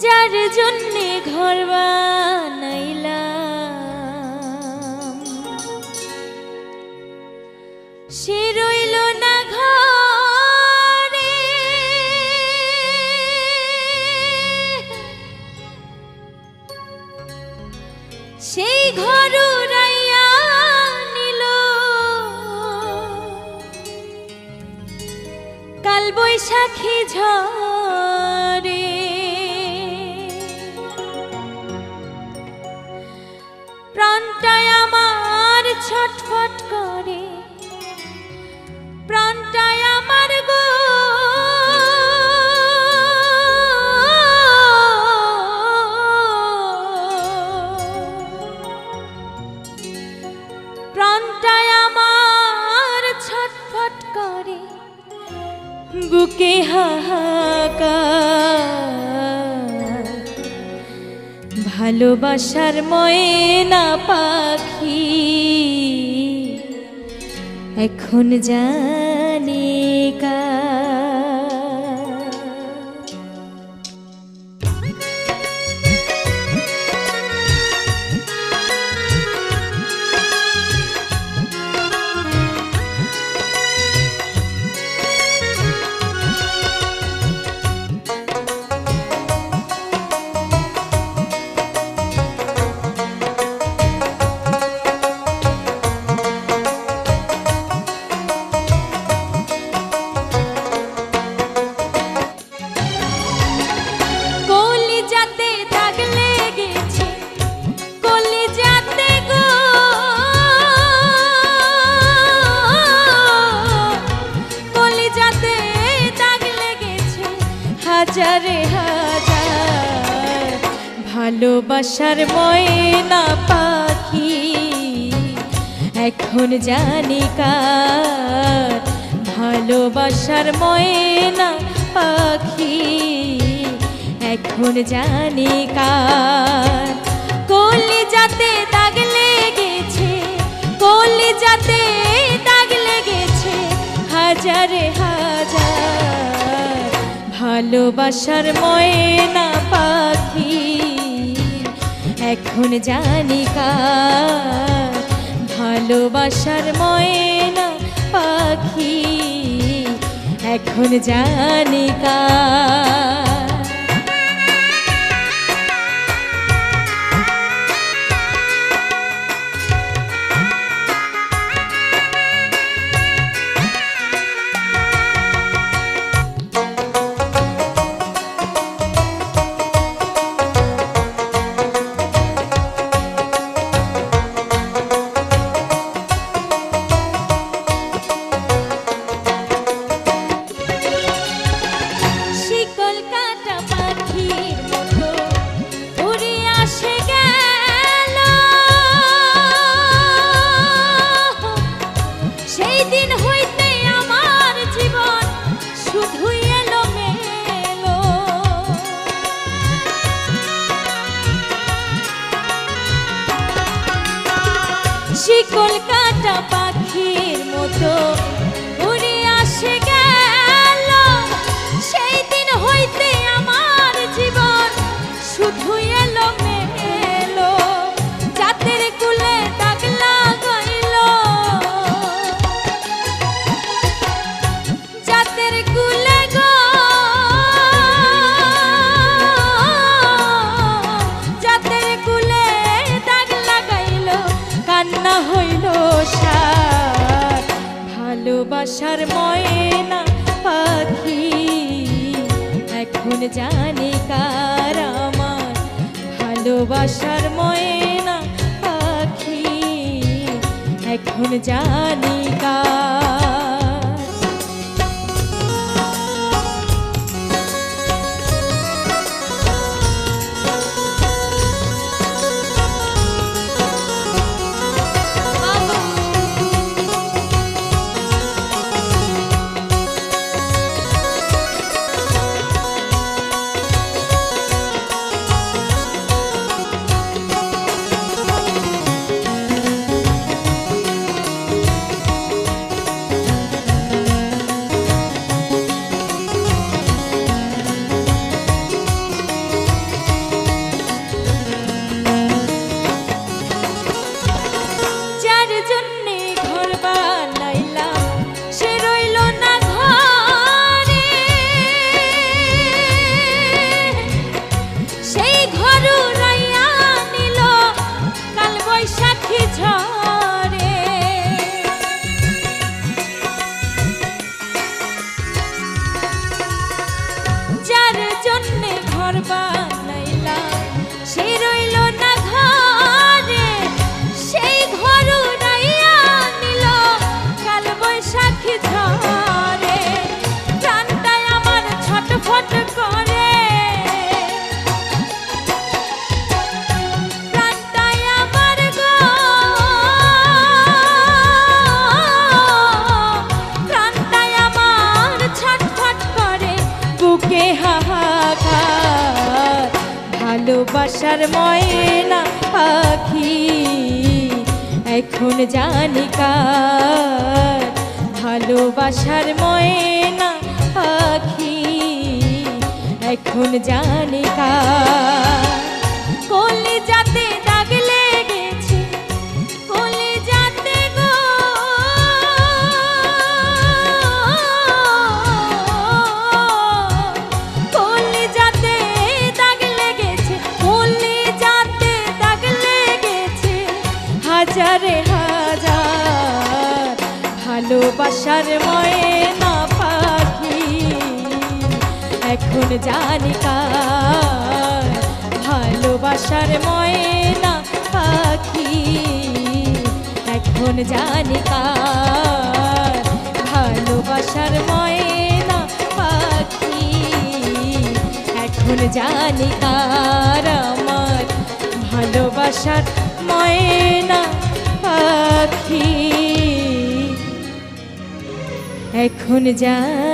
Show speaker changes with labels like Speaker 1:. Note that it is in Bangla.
Speaker 1: যার জন্যে ঘর বানাইলাম সে রইল না ঘরে, সেই ঘর উড়াইয়া নিল কাল বৈশাখী ঝড়ে। প্রাণটায় আমার ছটফট করে, প্রাণটায় আমার গো প্রাণটায় আমার ছটফট করে, বুকে হাহাকার। ভালোবাসার ময়না পাখি এখন জানি কার। হাজারে হাজার ভালোবাসার ময়না পাখি এখন জানি কার। ভালোবাসার ময়না পাখি এখন জানি কার। কলিজাতে দাগ লেগেছে, কলিজাতে দাগ লেগেছে হাজারে হাজার ভালোবাসার ময়না পাখি এখন জানি কার। ভালোবাসার ময়না পাখি এখন জানি কার। শিকল কাটা পাখির মতো উড়ে আসে গেল, সেই দিন হইতে আমার জীবন শুধু এলো মেলো। জাতের কুলে দাগ লাগাইল, জাতের কুলে গো জাতের কুলে দাগ লাগাইল, কান্না হইল সার। ভালোবাসার ময়না পাখি এখন জানি কার। আমার ভালোবাসার ময়না পাখি এখন জানি কার। ঘর বানাইলাম সে রইল না ঘরে, সেই ঘর উড়াইয়া নিল কাল বৈশাখী ঝড়ে। প্রাণটাই আমার ছটফট করে, প্রাণটাই আমার গো, প্রাণটাই আমার ছটফট করে, বুকে হাহাকার। ভালোবাসার ময়না পাখি এখন জানি কার, ভালোবাসার ময়না পাখি এখন জানি কার। কলিজাতে দাগ লেগেছে, কলিজাতে গো, কলিজাতে দাগ লেগেছে, কলিজাতে দাগ লেগেছে হাজারে হাজার। ভালোবাসার ময়না পাখি এখন জানি কার, ভালোবাসার ময়না পাখি এখন জানি কার, ভালোবাসার ময়না পাখি এখন জানি কার। আমার ভালোবাসার ময়না পাখি এখন জানি